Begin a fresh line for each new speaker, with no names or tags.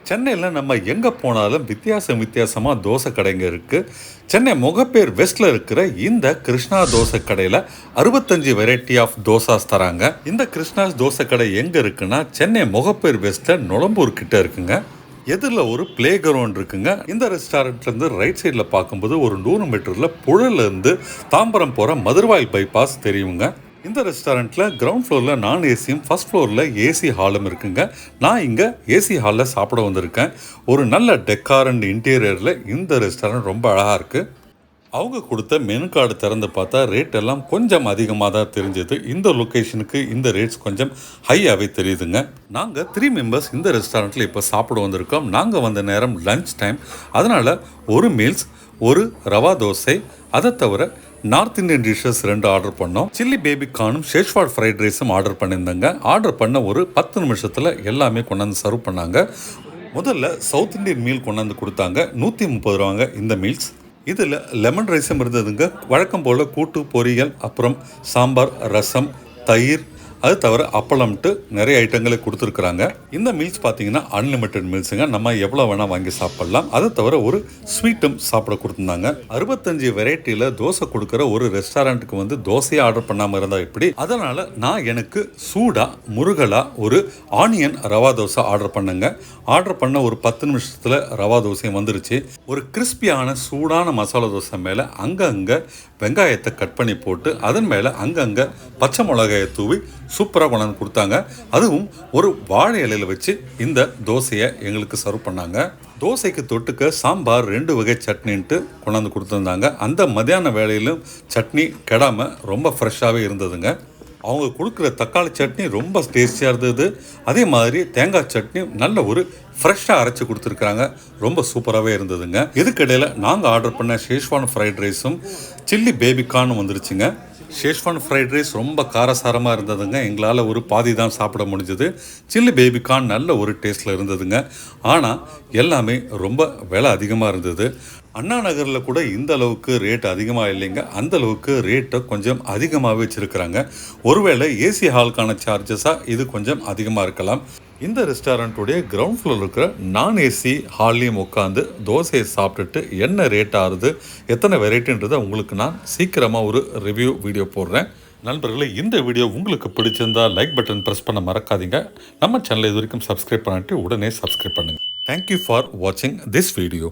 சென்னையில் நம்ம எங்கே போனாலும் வித்தியாசமாக தோசை கடைங்க இருக்குது. சென்னை முகப்பேர் வெஸ்ட்டில் இருக்கிற இந்த கிருஷ்ணா தோசை கடையில் 65 வெரைட்டி ஆஃப் தோசாஸ் தராங்க. இந்த கிருஷ்ணாஸ் தோசை கடை எங்கே இருக்குன்னா சென்னை முகப்பேர் வெஸ்ட்டில் நொளம்பூர் கிட்ட இருக்குங்க. எதிரில் ஒரு பிளே கிரவுண்ட் இருக்குங்க. இந்த ரெஸ்டாரண்ட்லேருந்து ரைட் சைடில் பார்க்கும்போது ஒரு 100 மீட்டரில் புழலேருந்து தாம்பரம் போகிற மதுரவாயில் பைபாஸ் தெரியுங்க. இந்த ரெஸ்டாரண்ட்டில் கிரவுண்ட் ஃப்ளோரில் நான் ஏசியும் ஃபஸ்ட் ஃப்ளோரில் ஏசி ஹாலும் இருக்குங்க. நான் இங்கே ஏசி ஹாலில் சாப்பிட வந்திருக்கேன். ஒரு நல்ல டெக்கார் அண்ட் இன்டீரியரில் இந்த ரெஸ்டாரண்ட் ரொம்ப அழகாக இருக்குது. அவங்க கொடுத்த மெனு கார்டு திறந்து பார்த்தா ரேட் எல்லாம் கொஞ்சம் அதிகமாக தான் தெரிஞ்சது. இந்த லொக்கேஷனுக்கு இந்த ரேட்ஸ் கொஞ்சம் ஹையாகவே தெரியுதுங்க. நாங்கள் 3 மெம்பர்ஸ் இந்த ரெஸ்டாரண்ட்டில் இப்போ சாப்பிட வந்திருக்கோம். நாங்கள் வந்த நேரம் லன்ச் டைம். அதனால் ஒரு மீல்ஸ், ஒரு ரவா தோசை, அதை தவிர நார்த் இந்தியன் டிஷ்ஷஸ் 2 ஆர்டர் பண்ணோம். சில்லி பேபி கார்னும் ஷேஷ்வாட் ஃப்ரைட் ரைஸும் ஆர்டர் பண்ணியிருந்தாங்க. ஆர்டர் பண்ண ஒரு 10 நிமிஷத்தில் எல்லாமே கொண்டாந்து சர்வ் பண்ணாங்க. முதல்ல சவுத் இந்தியன் மீல் கொண்டாந்து கொடுத்தாங்க. 130 ரூபாங்க இந்த மீல்ஸ். இதில் லெமன் ரைஸும் இருந்ததுங்க. வழக்கம் போல் கூட்டு, பொரியல், அப்புறம் சாம்பார், ரசம், தயிர், அது தவிர அப்பளம்ட்டு நிறைய ஐட்டங்களை கொடுத்துருக்குறாங்க. இந்த மீல்ஸ் பார்த்தீங்கன்னா அன்லிமிட்டெட் மீல்ஸுங்க. நம்ம எவ்வளோ வேணால் வாங்கி சாப்பிட்லாம். அதை தவிர ஒரு ஸ்வீட்டும் சாப்பிட கொடுத்துருந்தாங்க. 65 வெரைட்டியில் தோசை கொடுக்குற ஒரு ரெஸ்டாரண்ட்டுக்கு வந்து தோசையை ஆர்டர் பண்ணாமல் இருந்தால் எப்படி? அதனால் நான் எனக்கு சூடாக முருகலாக ஒரு ஆனியன் ரவா தோசை ஆர்டர் பண்ணேங்க. ஆர்டர் பண்ண ஒரு 10 நிமிஷத்தில் ரவா தோசையும் வந்துருச்சு. ஒரு கிறிஸ்பியான சூடான மசாலா தோசை மேலே அங்கங்கே வெங்காயத்தை கட் பண்ணி போட்டு அதன் மேலே அங்கங்கே பச்சை மிளகாயை தூவி சூப்பராக கொண்டாந்து கொடுத்தாங்க. அதுவும் ஒரு வாழை இலையில் வச்சு இந்த தோசையை எங்களுக்கு சர்வ் பண்ணாங்க. தோசைக்கு தொட்டுக்க சாம்பார், 2 வகை சட்னின்ட்டு கொண்டாந்து கொடுத்துருந்தாங்க. அந்த மத்தியான வேளையிலும் சட்னி கெடாமல் ரொம்ப ஃப்ரெஷ்ஷாகவே இருந்ததுங்க. அவங்க கொடுக்குற தக்காளி சட்னி ரொம்ப டேஸ்டியாக இருந்தது. அதே மாதிரி தேங்காய் சட்னி நல்ல ஒரு ஃப்ரெஷ்ஷாக அரைச்சி கொடுத்துருக்குறாங்க. ரொம்ப சூப்பராகவே இருந்ததுங்க. இதுக்கிடையில் நாங்கள் ஆர்டர் பண்ண ஷேஷ்வான் ஃப்ரைட் ரைஸும் சில்லி பேபி கார்னும் வந்துருச்சுங்க. ஷேஷ்வான் ஃப்ரைட் ரைஸ் ரொம்ப காரசாரமாக இருந்ததுங்க. எங்களால் ஒரு பாதி தான் சாப்பிட முடிஞ்சது. சில்லி பேபி கார்ன் நல்ல ஒரு டேஸ்ட்டில் இருந்ததுங்க. ஆனால் எல்லாமே ரொம்ப விலை அதிகமாக இருந்தது. அண்ணா நகரில் கூட இந்த அளவுக்கு ரேட் அதிகமாக இல்லைங்க. அந்த அளவுக்கு ரேட்டை கொஞ்சம் அதிகமாகவே வச்சுருக்கிறாங்க. ஒருவேளை ஏசி ஹாலுக்கான சார்ஜஸாக இது கொஞ்சம் அதிகமாக இருக்கலாம். இந்த ரெஸ்டாரண்ட்டுடைய கிரவுண்ட் ஃப்ளோர் இருக்கிற நான் ஏசி ஹால்லையும் உட்காந்து தோசையை சாப்பிட்டுட்டு என்ன ரேட் ஆகுது, எத்தனை வெரைட்டின்றதை உங்களுக்கு நான் சீக்கிரமாக ஒரு ரிவ்யூ வீடியோ போடுறேன். நண்பர்களே, இந்த வீடியோ உங்களுக்கு பிடிச்சிருந்தா லைக் பட்டன் ப்ரெஸ் பண்ண மறக்காதீங்க. நம்ம சேனலை இது வரைக்கும் சப்ஸ்கிரைப் பண்ணிட்டு உடனே சப்ஸ்கிரைப் பண்ணுங்கள். தேங்க்யூ ஃபார் வாட்சிங் திஸ் வீடியோ.